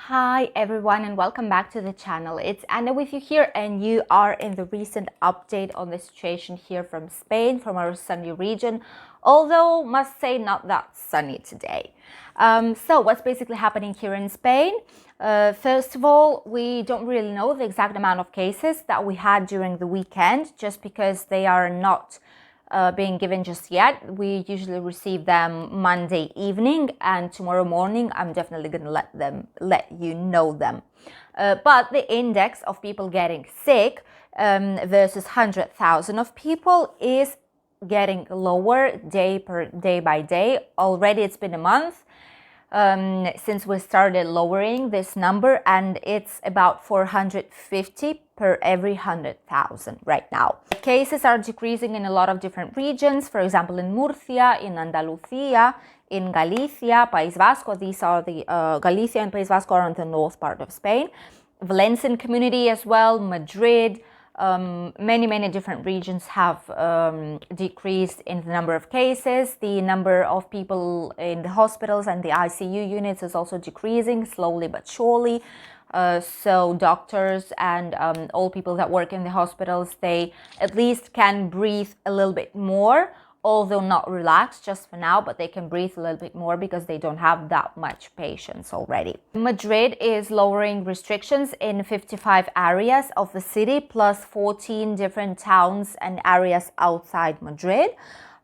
Hi everyone and welcome back to the channel. It's Anna with you here and you are in the recent update on the situation here from Spain, from our sunny region, although must say not that sunny today. So what's basically happening here in Spain? First of all, we don't really know the exact amount of cases that we had during the weekend just because they are not being given just yet. We usually receive them Monday evening, and tomorrow morning I'm definitely going to let you know them. But the index of people getting sick versus 100,000 of people is getting lower day by day. Already it's been a month since we started lowering this number, and it's about 450 per every 100,000 right now. Cases are decreasing in a lot of different regions, for example in Murcia, in Andalucía, in Galicia, País Vasco. These are the Galicia and País Vasco are on the north part of Spain. Valencian community as well, Madrid. Many different regions have decreased in the number of cases. The number of people in the hospitals and the ICU units is also decreasing slowly but surely. So doctors and all people that work in the hospitals, they at least can breathe a little bit more, although not relaxed just for now, but they can breathe a little bit more because they don't have that much patients already. Madrid is lowering restrictions in 55 areas of the city, plus 14 different towns and areas outside Madrid.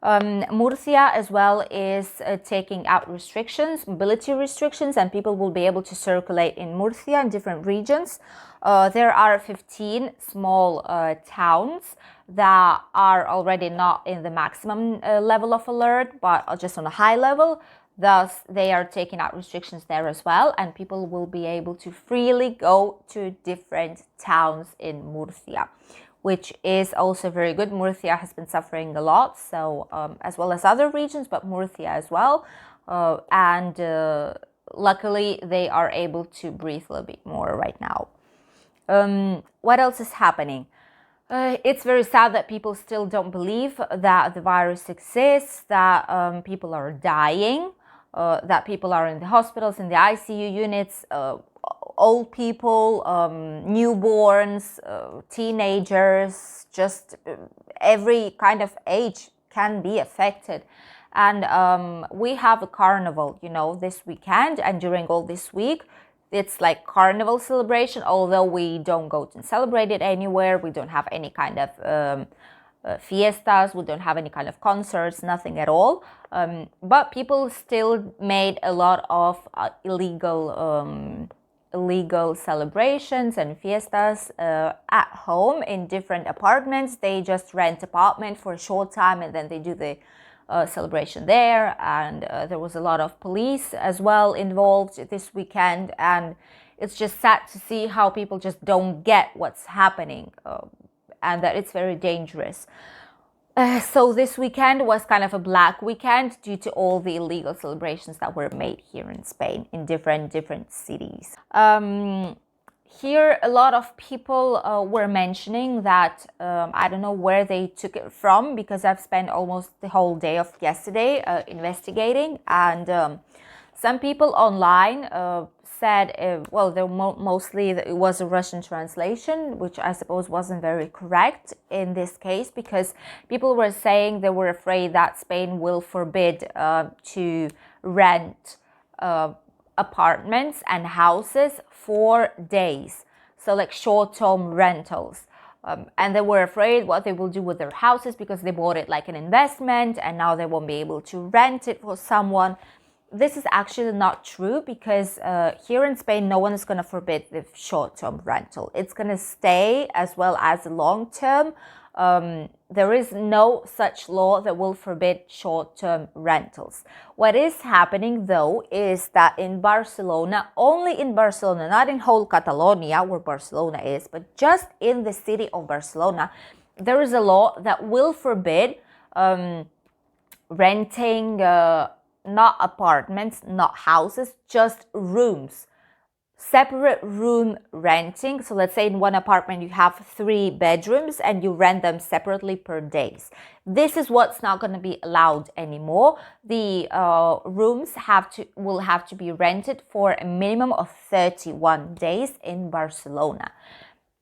Murcia as well is taking out restrictions, mobility restrictions, and people will be able to circulate in Murcia in different regions. There are 15 small towns that are already not in the maximum level of alert, but just on a high level. Thus, they are taking out restrictions there as well, and people will be able to freely go to different towns in Murcia, which is also very good. Murcia has been suffering a lot, so as well as other regions, but Murcia as well. Luckily, they are able to breathe a little bit more right now. What else is happening? It's very sad that people still don't believe that the virus exists, that people are dying, that people are in the hospitals, in the ICU units, old people, newborns, teenagers, just every kind of age can be affected. And we have a carnival, this weekend, and during all this week, it's like carnival celebration, although we don't go to celebrate it anywhere. We don't have any kind of fiestas, we don't have any kind of concerts, nothing at all. But people still made a lot of illegal celebrations and fiestas at home in different apartments. They just rent apartment for a short time and then they do the celebration there, and there was a lot of police as well involved this weekend, and it's just sad to see how people just don't get what's happening and that it's very dangerous. So this weekend was kind of a black weekend due to all the illegal celebrations that were made here in Spain in different cities. Here, a lot of people were mentioning that I don't know where they took it from, because I've spent almost the whole day of yesterday investigating, and some people online said, well, mostly it was a Russian translation, which I suppose wasn't very correct in this case, because people were saying they were afraid that Spain will forbid to rent apartments and houses for days, so like short-term rentals, and they were afraid what they will do with their houses because they bought it like an investment and now they won't be able to rent it for someone. This is actually not true, because here in Spain no one is going to forbid the short-term rental. It's going to stay as well as long-term. There is no such law that will forbid short-term rentals. What is happening though is that in Barcelona, only in Barcelona, not in whole Catalonia where Barcelona is, but just in the city of Barcelona, there is a law that will forbid renting not apartments, not houses, just rooms. separate room renting. So let's say in one apartment you have 3 bedrooms and you rent them separately per days. This is what's not going to be allowed anymore. The rooms will have to be rented for a minimum of 31 days in Barcelona.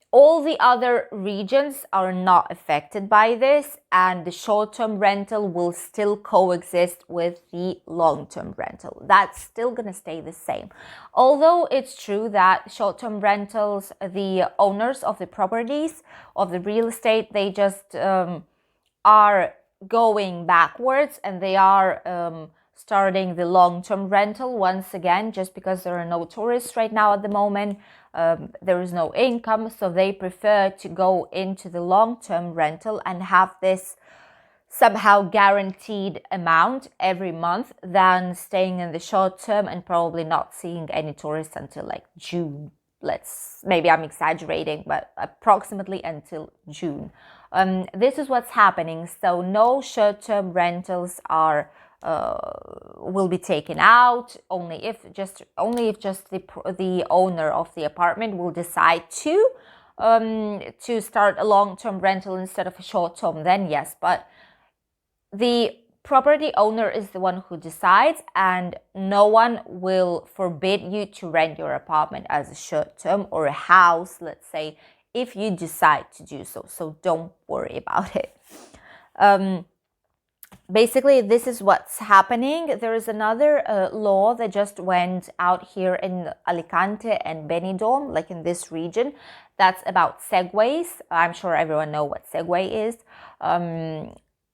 All the other regions are not affected by this, and the short-term rental will still coexist with the long-term rental. That's still going to stay the same. Although it's true that short-term rentals, the owners of the properties, of the real estate, they just are going backwards, and they are starting the long-term rental once again, just because there are no tourists right now at the moment. There is no income, so they prefer to go into the long-term rental and have this somehow guaranteed amount every month than staying in the short term and probably not seeing any tourists until like June. Maybe I'm exaggerating, but approximately until June. This is what's happening. So no short-term rentals will be taken out only if just the owner of the apartment will decide to start a long-term rental instead of a short-term. Then yes, but the property owner is the one who decides, and no one will forbid you to rent your apartment as a short-term or a house, let's say, if you decide to do so. So don't worry about it. Basically, this is what's happening. There is another law that just went out here in Alicante and Benidorm, like in this region, that's about segways. I'm sure everyone knows what Segway is.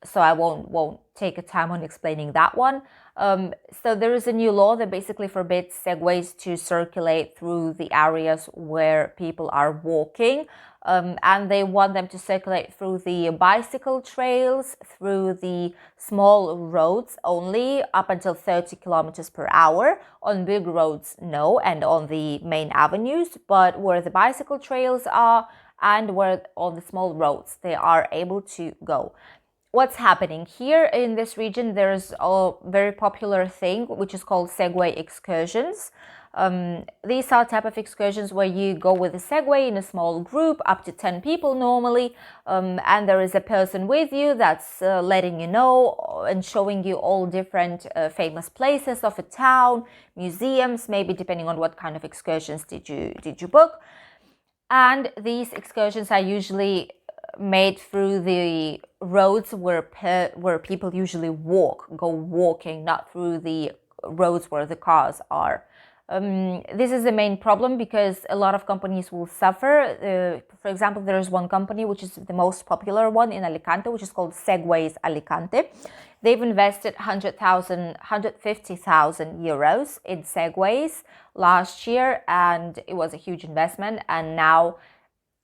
So I won't take a time on explaining that one. So there is a new law that basically forbids segways to circulate through the areas where people are walking. And they want them to circulate through the bicycle trails, through the small roads only, up until 30 kilometers per hour. On big roads, no, and on the main avenues. But where the bicycle trails are and where on the small roads, they are able to go. What's happening here in this region, there's a very popular thing which is called Segway excursions. These are type of excursions where you go with a Segway in a small group, up to 10 people normally, and there is a person with you that's letting you know and showing you all different famous places of a town, museums, maybe depending on what kind of excursions did you book. And these excursions are usually made through the roads where people usually go walking, not through the roads where the cars are. This is the main problem because a lot of companies will suffer. For example, there is one company which is the most popular one in Alicante, which is called Segways Alicante. They've invested 150,000 euros in Segways last year, and it was a huge investment. And now,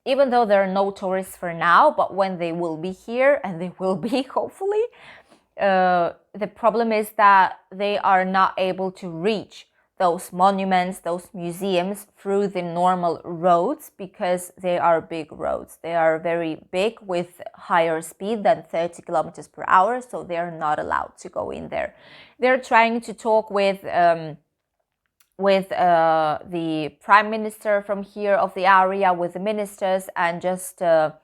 even though there are no tourists for now, but when they will be here, and they will be hopefully, the problem is that they are not able to reach those monuments, those museums through the normal roads because they are big roads. They are very big with higher speed than 30 kilometers per hour, so they are not allowed to go in there. They're trying to talk with the prime minister from here of the area, with the ministers, and just try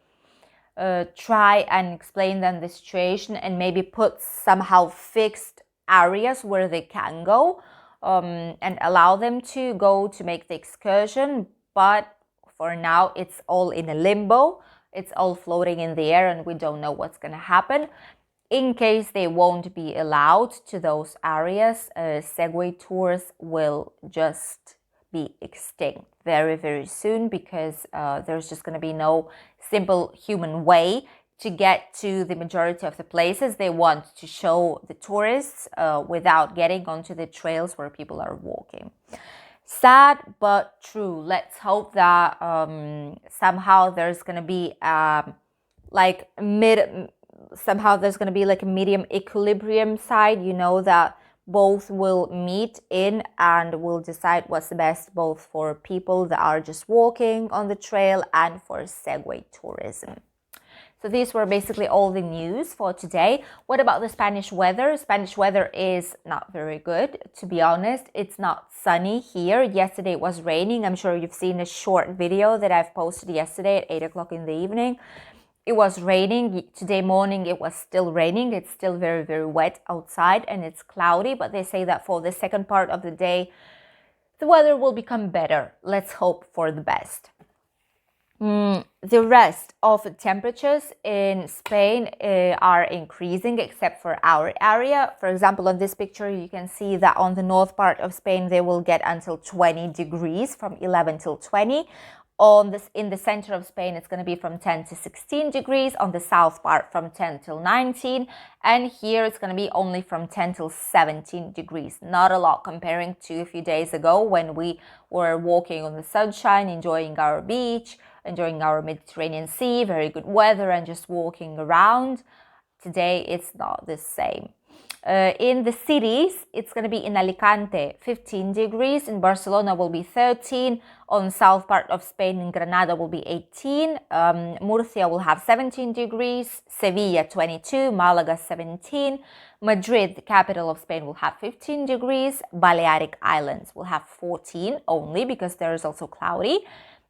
and explain them the situation and maybe put somehow fixed areas where they can go. And allow them to go to make the excursion, but for now it's all in a limbo. It's all floating in the air and we don't know what's going to happen. In case they won't be allowed to those areas, Segway tours will just be extinct very, very soon because there's just going to be no simple human way to get to the majority of the places they want to show the tourists without getting onto the trails where people are walking. Sad but true. Let's hope that somehow there's going to be like a medium equilibrium side, that both will meet in and will decide what's the best both for people that are just walking on the trail and for Segway tourism. So these were basically all the news for today. What about the Spanish weather? Spanish weather is not very good, to be honest. It's not sunny here. Yesterday it was raining. I'm sure you've seen a short video that I've posted yesterday at 8 o'clock in the evening. It was raining. Today morning it was still raining. It's still very, very wet outside and it's cloudy, but they say that for the second part of the day, the weather will become better. Let's hope for the best. The rest of temperatures in Spain are increasing except for our area. For example, on this picture, you can see that on the north part of Spain, they will get until 20 degrees, from 11 till 20. In the center of Spain, it's going to be from 10 to 16 degrees. On the south part, from 10 till 19. And here, it's going to be only from 10 till 17 degrees. Not a lot comparing to a few days ago when we were walking on the sunshine, enjoying our beach, enjoying our Mediterranean Sea, very good weather, and just walking around. Today, it's not the same. In the cities, it's going to be in Alicante, 15 degrees. In Barcelona will be 13. On south part of Spain, in Granada will be 18. Murcia will have 17 degrees. Sevilla, 22. Malaga, 17. Madrid, the capital of Spain, will have 15 degrees. Balearic Islands will have 14 only because there is also cloudy.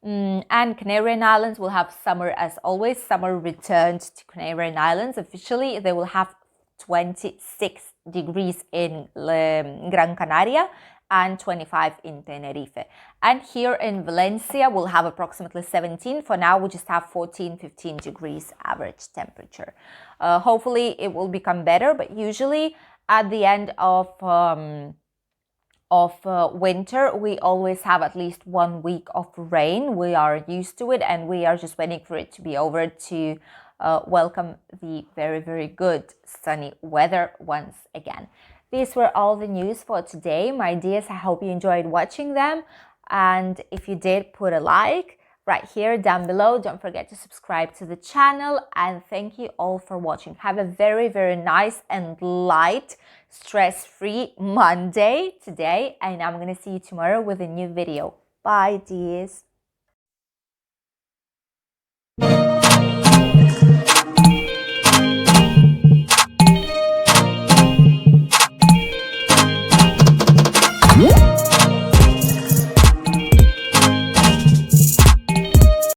And Canarian Islands will have summer as always. Summer returned to Canarian Islands. Officially, they will have 26 degrees in Gran Canaria and 25 in Tenerife. And here in Valencia, we'll have approximately 17. For now, we just have 14, 15 degrees average temperature. Hopefully, it will become better, but usually at the end of winter, we always have at least 1 week of rain. We are used to it and we are just waiting for it to be over to welcome the very, very good sunny weather once again. These were all the news for today, my dears. I hope you enjoyed watching them. And if you did, put a like right here down below. Don't forget to subscribe to the channel. And thank you all for watching. Have a very, very nice and light, stress-free Monday today. And I'm going to see you tomorrow with a new video. Bye, dears.